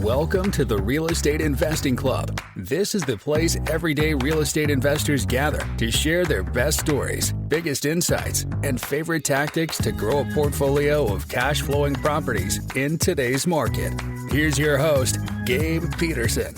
Welcome to the Real Estate Investing Club. This is the place everyday real estate investors gather to share their best stories, biggest insights, and favorite tactics to grow a portfolio of cash flowing properties in today's market. Here's your host, Gabe Peterson.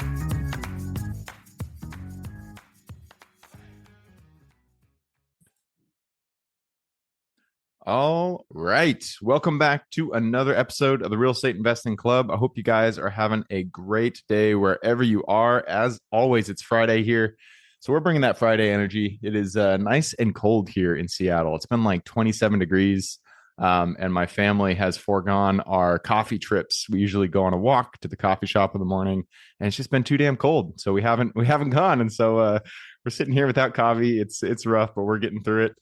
All right. Welcome back to another episode of the Real Estate Investing Club. I hope you guys are having a great day wherever you are. As always, it's Friday here. So we're bringing that Friday energy. It is nice and cold here in Seattle. It's been like 27 degrees. And my family has foregone our coffee trips. We usually go on a walk to the coffee shop in the morning, and it's just been too damn cold. So we haven't gone. And so we're sitting here without coffee. It's rough, but we're getting through it.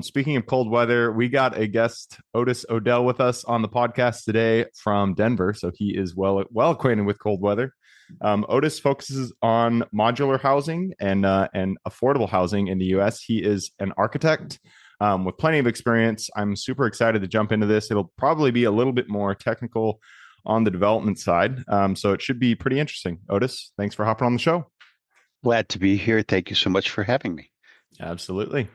Speaking of cold weather, we got a guest, Otis Odell, with us on the podcast today from Denver. So he is well acquainted with cold weather. Otis focuses on modular housing and affordable housing in the U.S. He is an architect with plenty of experience. I'm super excited to jump into this. It'll probably be a little bit more technical on the development side. So it should be pretty interesting. Otis, thanks for hopping on the show. Glad to be here. Thank you so much for having me. Absolutely.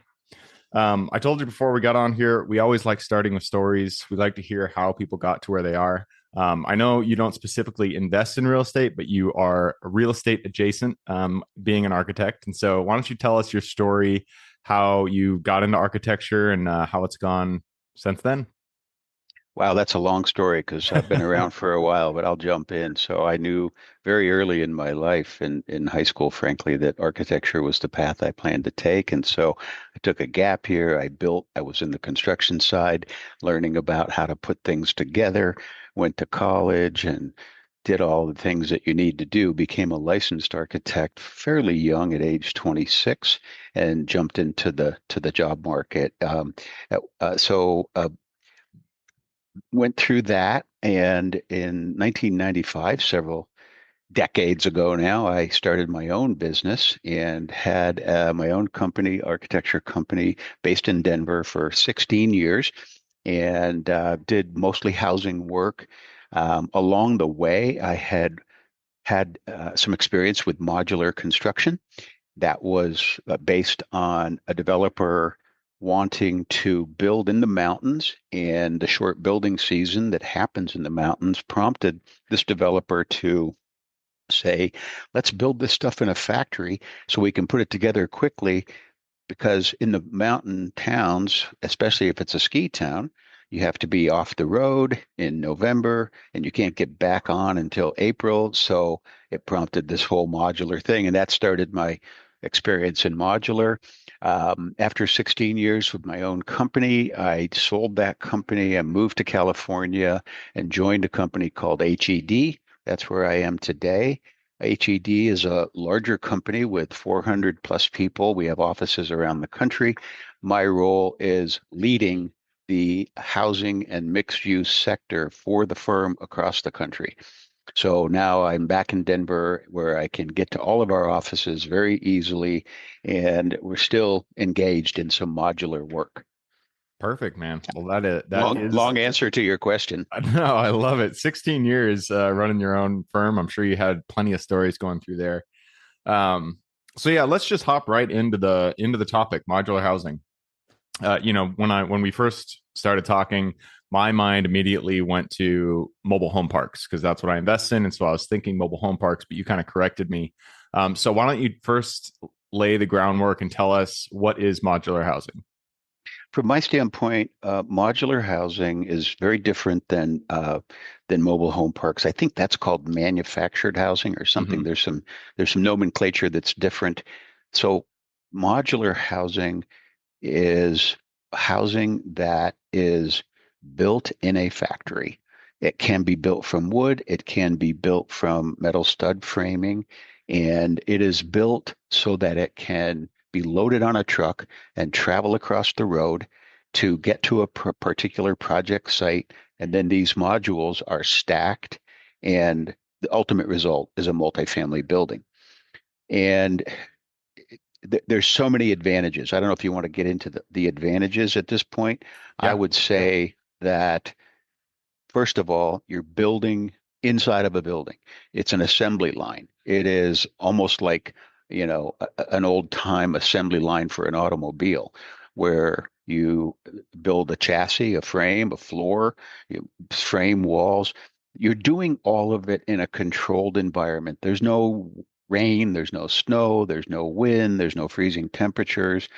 I told you before we got on here, we always like starting with stories. We like to hear how people got to where they are. I know you don't specifically invest in real estate, but you are real estate adjacent, being an architect. And so why don't you tell us your story, how you got into architecture and how it's gone since then? Wow, that's a long story because I've been around for a while, but I'll jump in. So I knew very early in my life in high school, frankly, that architecture was the path I planned to take. And so I took a gap year. I was in the construction side, learning about how to put things together, went to college and did all the things that you need to do, became a licensed architect fairly young at age 26 and jumped into the job market. Went through that, and in 1995, several decades ago now, I started my own business and had my own company, architecture company, based in Denver for 16 years, and did mostly housing work. Along the way, I had some experience with modular construction. That was based on a developer wanting to build in the mountains, and the short building season that happens in the mountains prompted this developer to say, let's build this stuff in a factory so we can put it together quickly, because in the mountain towns, especially if it's a ski town, you have to be off the road in November and you can't get back on until April. So it prompted this whole modular thing, and that started my experience in modular. After 16 years with my own company, I sold that company and moved to California and joined a company called HED. That's where I am today. HED is a larger company with 400 plus people. We have offices around the country. My role is leading the housing and mixed use sector for the firm across the country. So now I'm back in Denver where I can get to all of our offices very easily, and we're still engaged in some modular work. Perfect, man. Well, that is long answer to your question. No, I love it. 16 years running your own firm. I'm sure you had plenty of stories going through there. So yeah, let's just hop right into the topic, modular housing. When we first started talking, my mind immediately went to mobile home parks because that's what I invest in. And so I was thinking mobile home parks, but you kind of corrected me. So why don't you first lay the groundwork and tell us what is modular housing? From my standpoint, modular housing is very different than mobile home parks. I think that's called manufactured housing or something. Mm-hmm. There's some nomenclature that's different. So modular housing is housing that is built in a factory. It can be built from wood. It can be built from metal stud framing, and it is built so that it can be loaded on a truck and travel across the road to get to a particular project site. And then these modules are stacked, and the ultimate result is a multifamily building. And there's so many advantages. I don't know if you want to get into the advantages at this point. Yeah. I would say that, first of all, you're building inside of a building. It's an assembly line. It is almost like, an old time assembly line for an automobile where you build a chassis, a frame, a floor, you frame walls. You're doing all of it in a controlled environment. There's no rain, there's no snow, there's no wind, there's no freezing temperatures.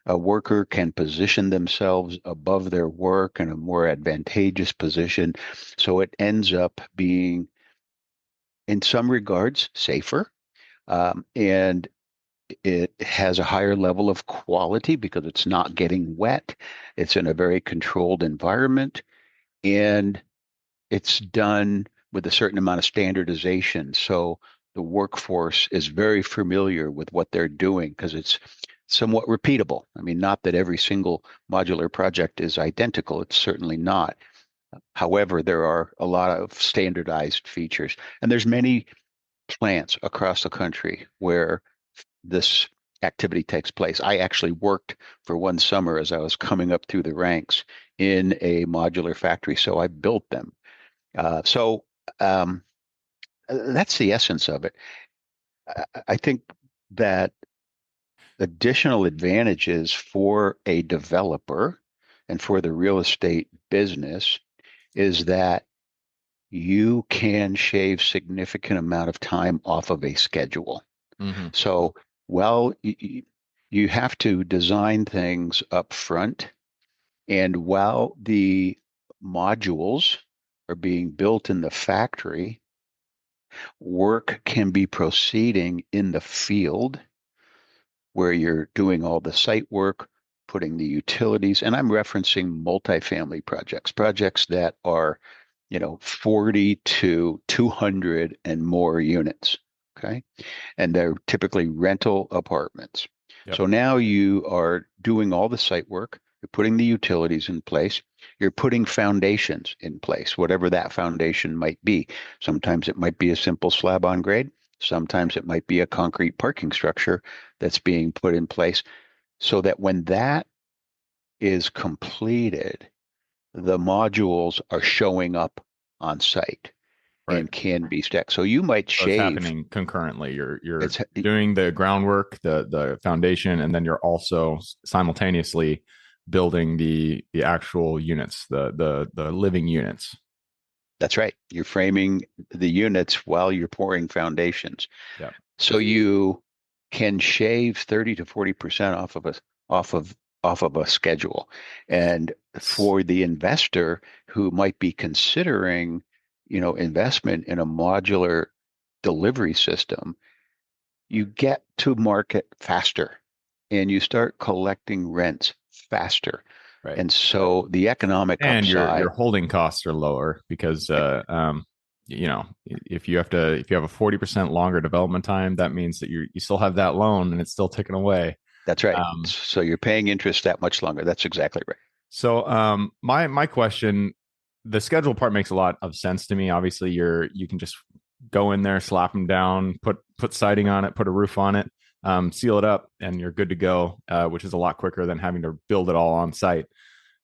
A worker can position themselves above their work in a more advantageous position. So it ends up being, in some regards, safer. And it has a higher level of quality because it's not getting wet. It's in a very controlled environment. And it's done with a certain amount of standardization. So the workforce is very familiar with what they're doing because it's somewhat repeatable. I mean, not that every single modular project is identical. It's certainly not. However, there are a lot of standardized features, and there's many plants across the country where this activity takes place. I actually worked for one summer as I was coming up through the ranks in a modular factory, so I built them. So that's the essence of it. I think that additional advantages for a developer and for the real estate business is that you can shave significant amount of time off of a schedule. Mm-hmm. So, well, you have to design things up front, and while the modules are being built in the factory, work can be proceeding in the field where you're doing all the site work, putting the utilities, and I'm referencing multifamily projects that are, 40 to 200 and more units. Okay. And they're typically rental apartments. Yep. So now you are doing all the site work, you're putting the utilities in place, you're putting foundations in place, whatever that foundation might be. Sometimes it might be a simple slab on grade. Sometimes it might be a concrete parking structure that's being put in place so that when that is completed, the modules are showing up on site Right. and can be stacked. So you might So it's shave. happening concurrently. You're doing the groundwork, the foundation, and then you're also simultaneously building the actual units, the living units. That's right. You're framing the units while you're pouring foundations. Yeah. So you can shave 30 to 40% off of off of a schedule. And for the investor who might be considering, investment in a modular delivery system, you get to market faster and you start collecting rents faster. Right. And so the economic and upside, your holding costs are lower because if you have a 40% longer development time, that means that you still have that loan and it's still ticking away. that's right. So you're paying interest that much longer. That's exactly right. So my question, the schedule part makes a lot of sense to me. Obviously, you can just go in there, slap them down, put siding on it, put a roof on it, seal it up, and you're good to go, which is a lot quicker than having to build it all on site.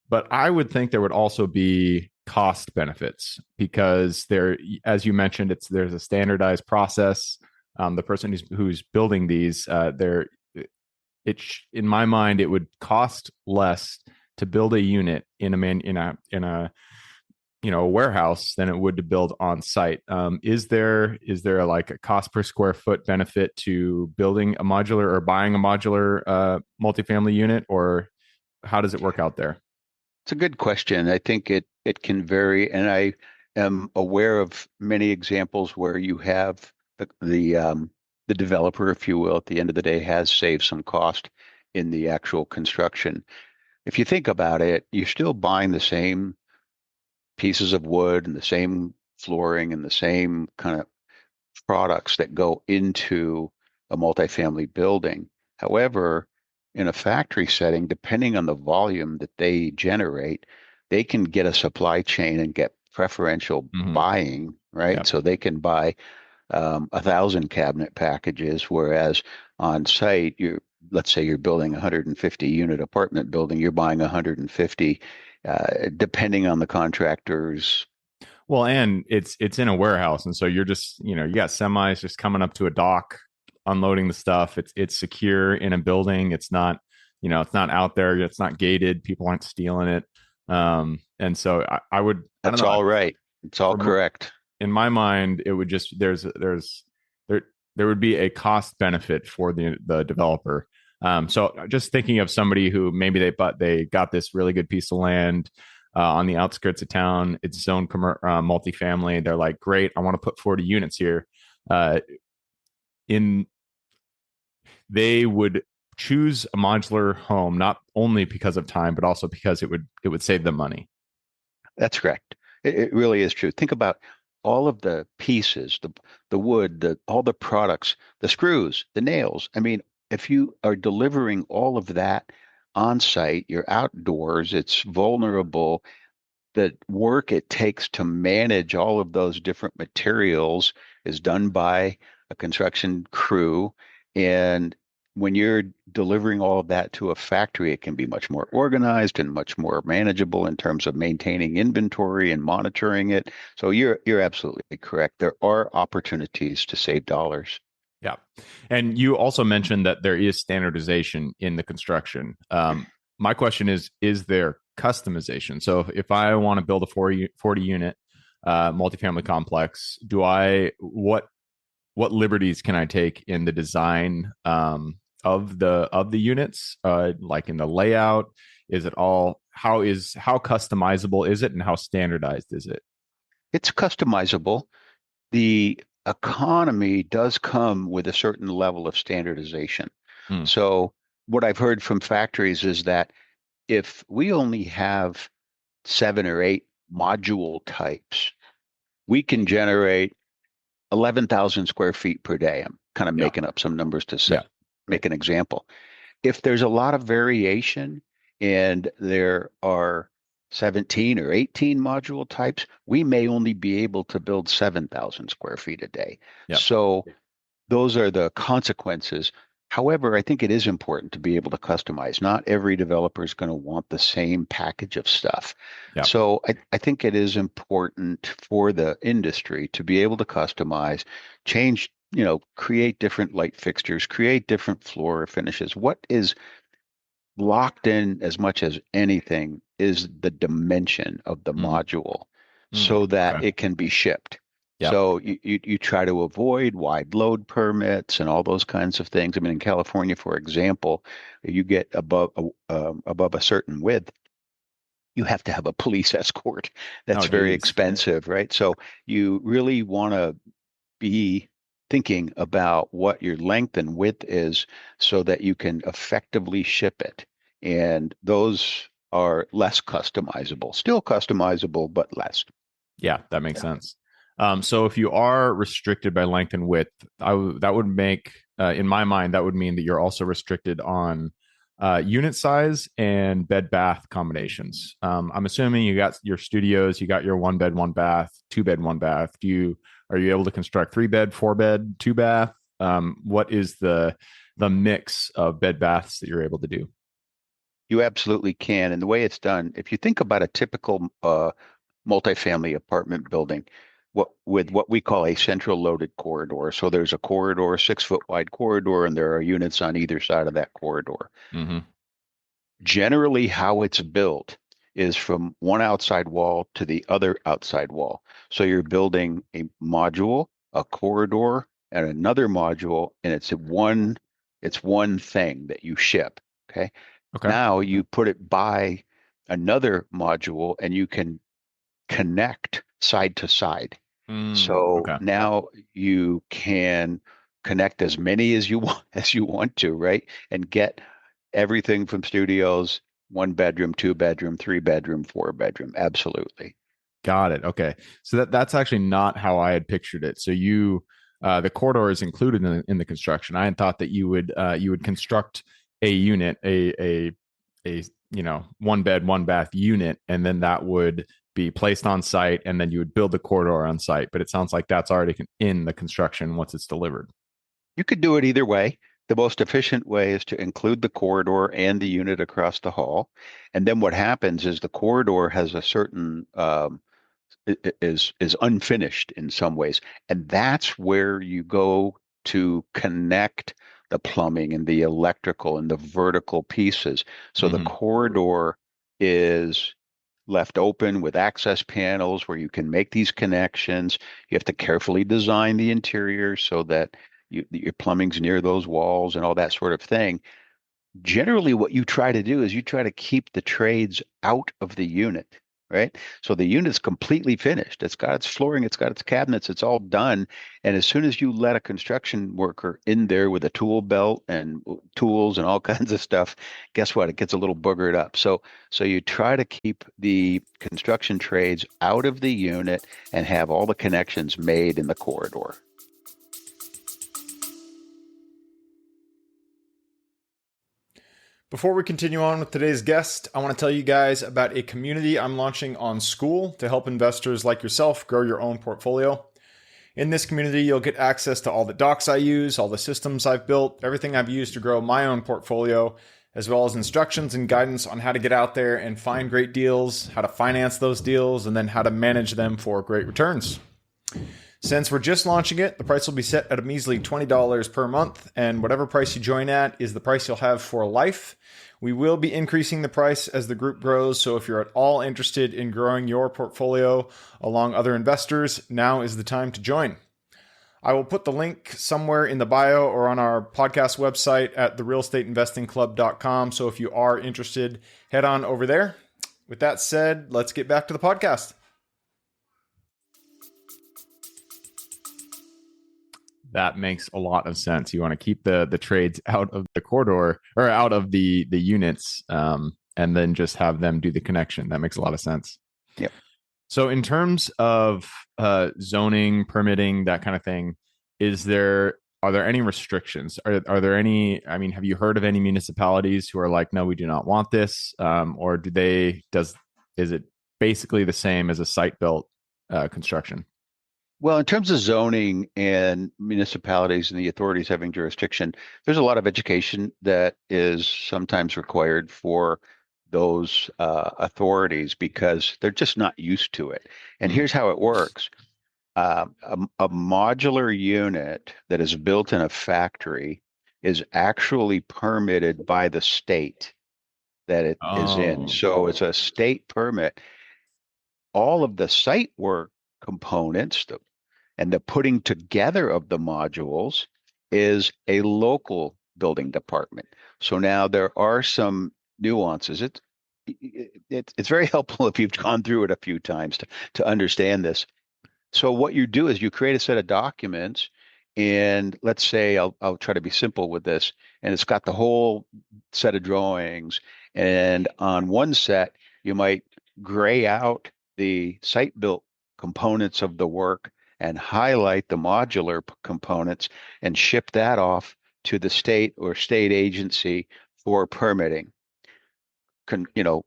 But I would think there would also be cost benefits because there, as you mentioned, there's a standardized process. The person who's building these, in my mind, it would cost less to build a unit in a warehouse than it would to build on site. Is there like a cost per square foot benefit to building a modular or buying a modular multifamily unit, or how does it work out there? It's a good question. I think it can vary, and I am aware of many examples where you have the developer, if you will, at the end of the day, has saved some cost in the actual construction. If you think about it, you're still buying the same pieces of wood and the same flooring and the same kind of products that go into a multifamily building. However, in a factory setting, depending on the volume that they generate, they can get a supply chain and get preferential buying, right? Yep. So they can buy 1,000 cabinet packages, whereas on site, let's say you're building a 150 unit apartment building, you're buying 150, depending on the contractor's Well, and it's in a warehouse, and so you're just, you got semis just coming up to a dock, unloading the stuff. It's secure in a building. It's not, it's not out there. It's not gated. People aren't stealing it. And so I don't That's know. all right. It's all For correct. In my mind, it would just there there would be a cost benefit for the developer. So just thinking of somebody who maybe they got this really good piece of land on the outskirts of town. It's zoned multifamily. They're like, great, I want to put 40 units here. In They would choose a modular home not only because of time, but also because it would save them money. That's correct. It really is true. Think about all of the pieces, the wood, all the products, the screws, the nails. I mean, if you are delivering all of that on site, you're outdoors, it's vulnerable. The work it takes to manage all of those different materials is done by a construction crew. And when you're delivering all of that to a factory, it can be much more organized and much more manageable in terms of maintaining inventory and monitoring it. So you're absolutely correct. There are opportunities to save dollars. Yeah. And you also mentioned that there is standardization in the construction. My question is there customization? So if I want to build a 40 unit multifamily complex, what liberties can I take in the design of the units, like in the layout? Is it all how customizable is it, and how standardized is it? It's customizable. The economy does come with a certain level of standardization. Hmm. So what I've heard from factories is that if we only have 7 or 8 module types, we can generate 11,000 square feet per day. I'm kind of Yeah. making up some numbers to Yeah. make an example. If there's a lot of variation and there are 17 or 18 module types, we may only be able to build 7,000 square feet a day. Yeah. So those are the consequences. However, I think it is important to be able to customize. Not every developer is going to want the same package of stuff. Yeah. So I think it is important for the industry to be able to customize, change, create different light fixtures, create different floor finishes. What is locked in as much as anything is the dimension of the Mm. module so that Okay. it can be shipped. Yeah. So you try to avoid wide load permits and all those kinds of things. I mean, in California, for example, you get above a certain width, you have to have a police escort. That's Oh, very geez. expensive, right? So you really want to be thinking about what your length and width is so that you can effectively ship it. And those are less customizable, still customizable, but less. Yeah, that makes sense. So if you are restricted by length and width, that would make, in my mind, that would mean that you're also restricted on unit size and bed bath combinations. I'm assuming you got your studios, you got your 1 bed, 1 bath, 2 bed, 1 bath. Are you able to construct 3 bed, 4 bed, 2 bath? What is the mix of bed baths that you're able to do? You absolutely can. And the way it's done, if you think about a typical multifamily apartment building, what we call a central loaded corridor. So there's a corridor, 6 foot wide corridor, and there are units on either side of that corridor. Mm-hmm. Generally, how it's built is from one outside wall to the other outside wall. So you're building a module, a corridor, and another module, and it's one thing that you ship. Okay. Okay. Now you put it by another module and you can connect side to side. So Okay. now you can connect as many as you want to, right? And get everything from studios, 1 bedroom, 2 bedroom, 3 bedroom, 4 bedroom. Absolutely. Got it. Okay. So that's actually not how I had pictured it. So the corridor is included in the construction. I had thought that you would construct a unit, a 1 bed, 1 bath unit, and then that would be placed on site, and then you would build the corridor on site. But it sounds like that's already in the construction once it's delivered. You could do it either way. The most efficient way is to include the corridor and the unit across the hall. And then what happens is the corridor has a certain is unfinished in some ways, and that's where you go to connect the plumbing and the electrical and the vertical pieces. So the Hmm. corridor is left open with access panels where you can make these connections. You have to carefully design the interior so that your plumbing's near those walls and all that sort of thing. Generally, what you try to do is you try to keep the trades out of the unit, right? So the unit's completely finished. It's got its flooring, it's got its cabinets, it's all done. And as soon as you let a construction worker in there with a tool belt and tools and all kinds of stuff, guess what? It gets a little boogered up. So you try to keep the construction trades out of the unit and have all the connections made in the corridor. Before we continue on with today's guest, I want to tell you guys about a community I'm launching on School to help investors like yourself grow your own portfolio. In this community, you'll get access to all the docs I use, all the systems I've built, everything I've used to grow my own portfolio, as well as instructions and guidance on how to get out there and find great deals, how to finance those deals, and then how to manage them for great returns. Since we're just launching it, the price will be set at a measly $20 per month, and whatever price you join at is the price you'll have for life. We will be increasing the price as the group grows, so if you're at all interested in growing your portfolio along other investors, now is the time to join. I will put the link somewhere in the bio or on our podcast website at therealestateinvestingclub.com, so if you are interested, head on over there. With that said, let's get back to the podcast. That makes a lot of sense. You want to keep the trades out of the corridor or out of the units, and then just have them do the connection. That makes a lot of sense. Yep. So in terms of zoning, permitting, that kind of thing, are there any restrictions? Are there any? I mean, have you heard of any municipalities who are like, no, we do not want this, or is it basically the same as a site built construction? Well, in terms of zoning and municipalities and the authorities having jurisdiction, there's a lot of education that is sometimes required for those authorities because they're just not used to it. And here's how it works. A modular unit that is built in a factory is actually permitted by the state that it is in. So it's a state permit. All of the site work components and the putting together of the modules is a local building department. So now there are some nuances. It's very helpful if you've gone through it a few times to understand this. So what you do is you create a set of documents, and let's say I'll try to be simple with this, and it's got the whole set of drawings, and on one set you might gray out the site built components of the work and highlight the modular components and ship that off to the state or state agency for permitting.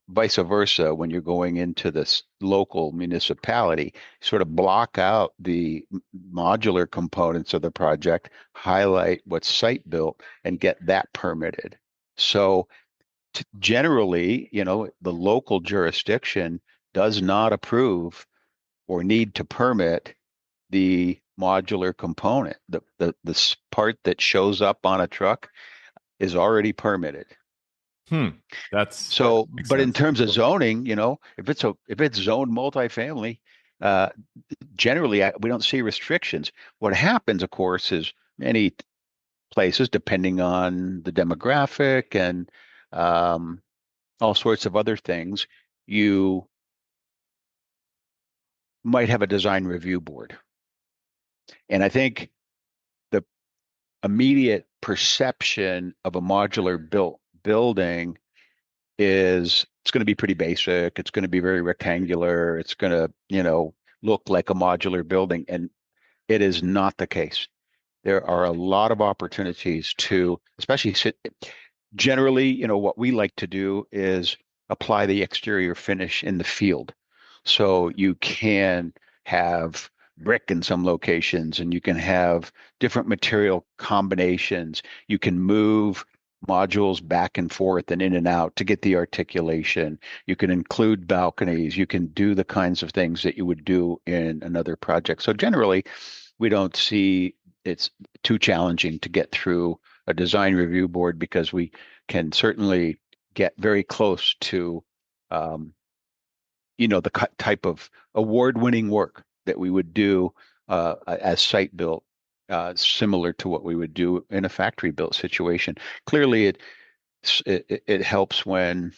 Vice versa, when you're going into this local municipality, sort of block out the modular components of the project, highlight what's site built, and get that permitted. So generally, the local jurisdiction does not approve or need to permit the modular component. The part that shows up on a truck is already permitted. That's so. That but sense. In terms of zoning, if it's zoned multifamily, generally we don't see restrictions. What happens, of course, is many places, depending on the demographic and all sorts of other things, you might have a design review board. And I think the immediate perception of a modular built building is it's going to be pretty basic. It's going to be very rectangular. It's going to, look like a modular building. And it is not the case. There are a lot of opportunities to, especially generally, what we like to do is apply the exterior finish in the field. So you can have brick in some locations, and you can have different material combinations. You can move modules back and forth and in and out to get the articulation. You can include balconies. You can do the kinds of things that you would do in another project. So generally, we don't see it's too challenging to get through a design review board because we can certainly get very close to, um, the type of award-winning work that we would do as site built, similar to what we would do in a factory built situation. Clearly, it helps when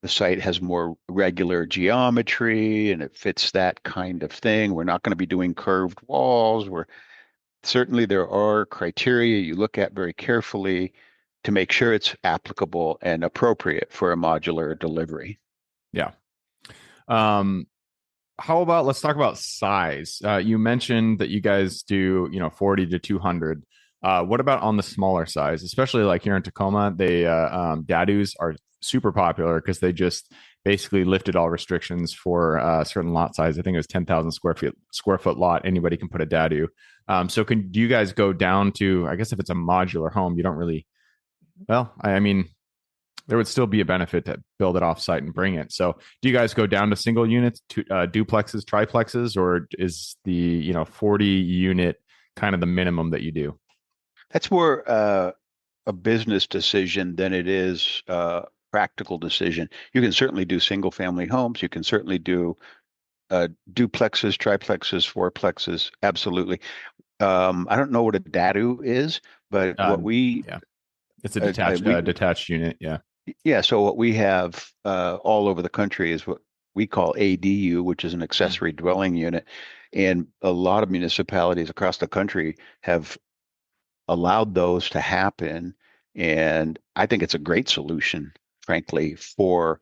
the site has more regular geometry and it fits that kind of thing. We're not going to be doing curved walls. We're certainly there are criteria you look at very carefully to make sure it's applicable and appropriate for a modular delivery. Yeah. Um, how about let's talk about size. You mentioned that you guys do, 40 to 200. What about on the smaller size, especially like here in Tacoma? Dadus are super popular because they just basically lifted all restrictions for a certain lot size. I think it was 10,000 square foot lot. Anybody can put a dadu. So do you guys go down to, I guess if it's a modular home, you don't really, well, I mean, there would still be a benefit to build it off site and bring it. So do you guys go down to single units, to duplexes, triplexes, or is the, 40 unit kind of the minimum that you do? That's more a business decision than it is a practical decision. You can certainly do single family homes. You can certainly do duplexes, triplexes, fourplexes. Absolutely. I don't know what a dadu is, but Yeah, it's a detached unit. Yeah. Yeah, so what we have all over the country is what we call ADU, which is an accessory dwelling unit. And a lot of municipalities across the country have allowed those to happen. And I think it's a great solution, frankly, for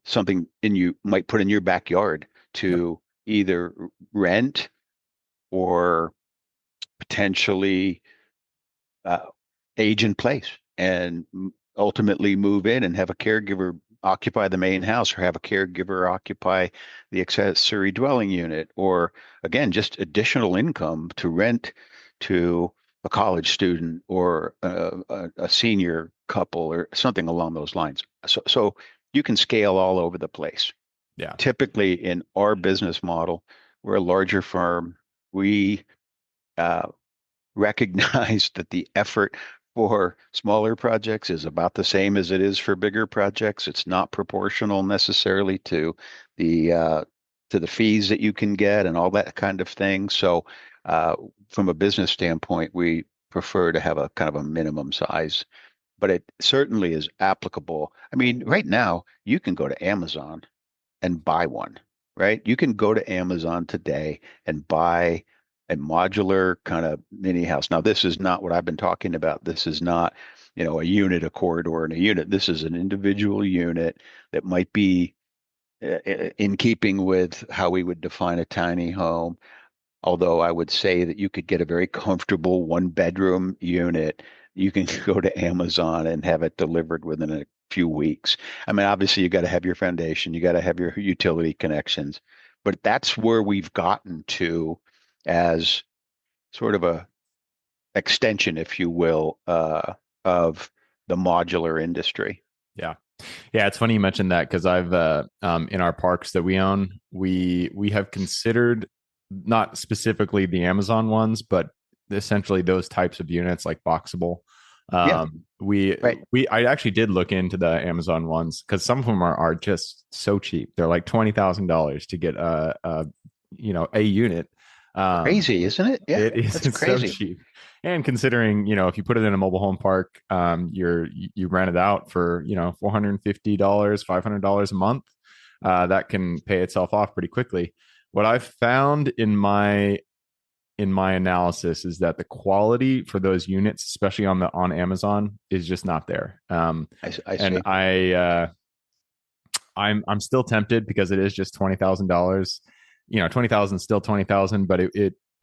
something you might put in your backyard Yep. to either rent or potentially uh, age in place and ultimately move in and have a caregiver occupy the main house or have a caregiver occupy the accessory dwelling unit, or again, just additional income to rent to a college student or a senior couple or something along those lines. So you can scale all over the place. Yeah. Typically in our business model, we're a larger firm. We uh, recognize that the effort for smaller projects is about the same as it is for bigger projects. It's not proportional necessarily the to the fees that you can get and all that kind of thing. So, from a business standpoint, we prefer to have a kind of a minimum size, but it certainly is applicable. I mean, right now you can go to Amazon and buy one, right? You can go to Amazon today and buy a modular kind of mini house. Now, this is not what I've been talking about. This is not, a unit, a corridor, and a unit. This is an individual unit that might be in keeping with how we would define a tiny home. Although I would say that you could get a very comfortable one bedroom unit. You can go to Amazon and have it delivered within a few weeks. I mean, obviously, you got to have your foundation, you got to have your utility connections, but that's where we've gotten to as sort of a extension, if you will, of the modular industry. Yeah. Yeah, it's funny you mentioned that because I've in our parks that we own, we have considered not specifically the Amazon ones, but essentially those types of units like boxable. Yeah, right. I actually did look into the Amazon ones because some of them are just so cheap. They're like $20,000 to get a unit. Crazy, isn't it? Yeah, It is that's it's so crazy. cheap. And considering, if you put it in a mobile home park, you rent it out for, $450, $500 a month. That can pay itself off pretty quickly. What I've found in my analysis is that the quality for those units, especially on Amazon, is just not there. I And see. I'm still tempted because it is just $20,000. 20,000 still 20,000, but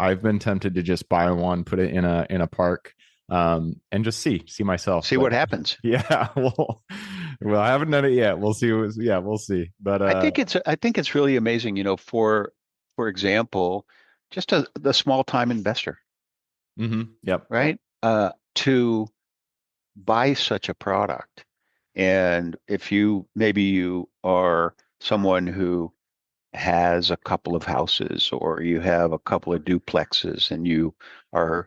I've been tempted to just buy one, put it in a park, and just see myself. See But what happens. yeah, well, I haven't done it yet. We'll see. Yeah, we'll see. But I think it's really amazing, for example, just the small time investor, yep, right? To buy such a product. And if maybe you are someone who has a couple of houses or you have a couple of duplexes and you are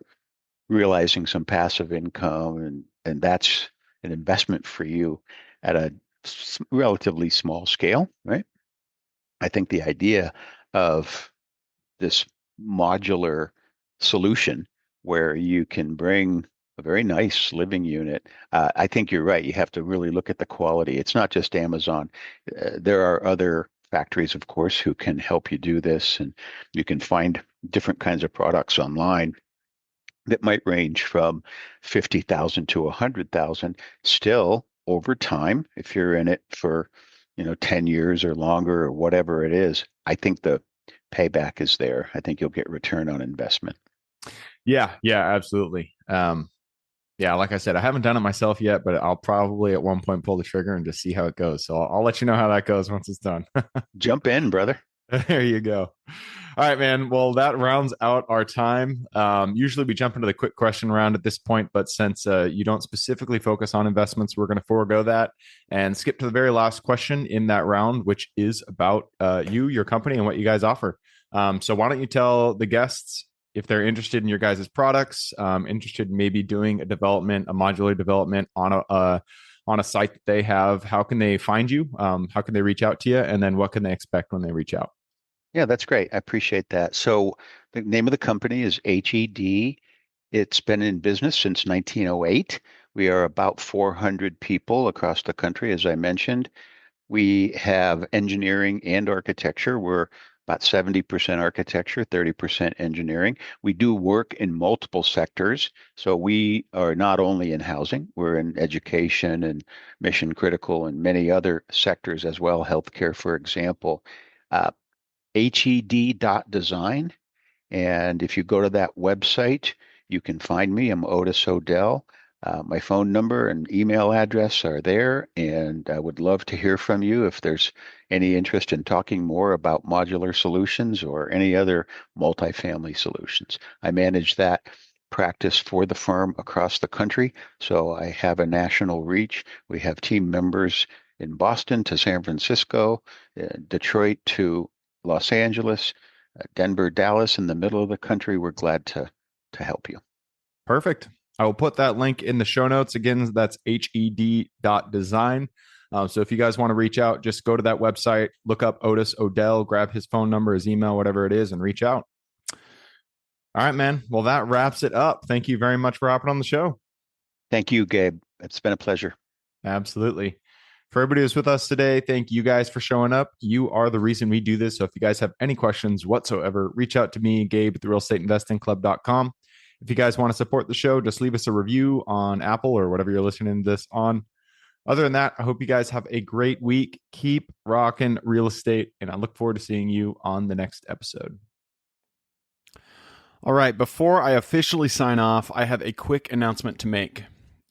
realizing some passive income and that's an investment for you at a relatively small scale, right? I think the idea of this modular solution where you can bring a very nice living unit. I think you're right. You have to really look at the quality. It's not just Amazon. There are other factories, of course, who can help you do this, and you can find different kinds of products online that might range from 50,000 to 100,000. Still, over time, if you're in it for 10 years or longer or whatever it is, I think the payback is there. I think you'll get return on investment. Yeah, absolutely. Yeah, like I said, I haven't done it myself yet, but I'll probably at one point pull the trigger and just see how it goes. So I'll let you know how that goes once it's done. Jump in, brother. There you go. All right, man. Well, that rounds out our time. Usually we jump into the quick question round at this point, but since you don't specifically focus on investments, we're going to forego that and skip to the very last question in that round, which is about you, your company, and what you guys offer. So why don't you tell the guests if they're interested in your guys' products, interested in maybe doing a modular development on a site that they have, how can they find you? How can they reach out to you? And then what can they expect when they reach out? Yeah, that's great. I appreciate that. So the name of the company is HED. It's been in business since 1908. We are about 400 people across the country, as I mentioned. We have engineering and architecture. We're about 70% architecture, 30% engineering. We do work in multiple sectors. So we are not only in housing, we're in education and mission critical and many other sectors as well, healthcare, for example. Uh, HED.design. And if you go to that website, you can find me. I'm Otis Odell. My phone number and email address are there, and I would love to hear from you if there's any interest in talking more about modular solutions or any other multifamily solutions. I manage that practice for the firm across the country, so I have a national reach. We have team members in Boston to San Francisco, Detroit to Los Angeles, Denver, Dallas, in the middle of the country. We're glad to help you. Perfect. I will put that link in the show notes. Again, that's hed.design. So if you guys want to reach out, just go to that website, look up Otis Odell, grab his phone number, his email, whatever it is, and reach out. All right, man. Well, that wraps it up. Thank you very much for hopping on the show. Thank you, Gabe. It's been a pleasure. Absolutely. For everybody who's with us today, thank you guys for showing up. You are the reason we do this. So if you guys have any questions whatsoever, reach out to me, Gabe at therealestateinvestingclub.com. If you guys want to support the show, just leave us a review on Apple or whatever you're listening to this on. Other than that, I hope you guys have a great week. Keep rocking real estate, and I look forward to seeing you on the next episode. All right, before I officially sign off, I have a quick announcement to make.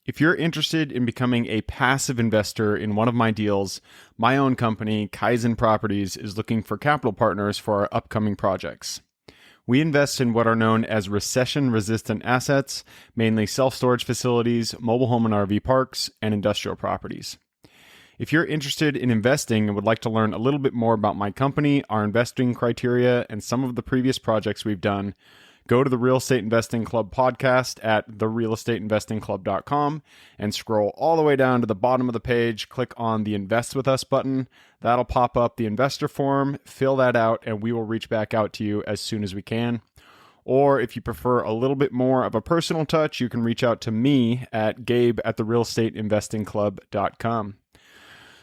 If you're interested in becoming a passive investor in one of my deals, my own company, Kaizen Properties, is looking for capital partners for our upcoming projects. We invest in what are known as recession-resistant assets, mainly self-storage facilities, mobile home and RV parks, and industrial properties. If you're interested in investing and would like to learn a little bit more about my company, our investing criteria, and some of the previous projects we've done, go to the Real Estate Investing Club podcast at therealestateinvestingclub.com and scroll all the way down to the bottom of the page. Click on the Invest With Us button. That'll pop up the investor form. Fill that out, and we will reach back out to you as soon as we can. Or if you prefer a little bit more of a personal touch, you can reach out to me at Gabe at therealestateinvestingclub.com.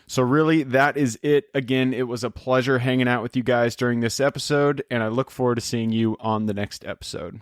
So really, that is it. Again, it was a pleasure hanging out with you guys during this episode, and I look forward to seeing you on the next episode.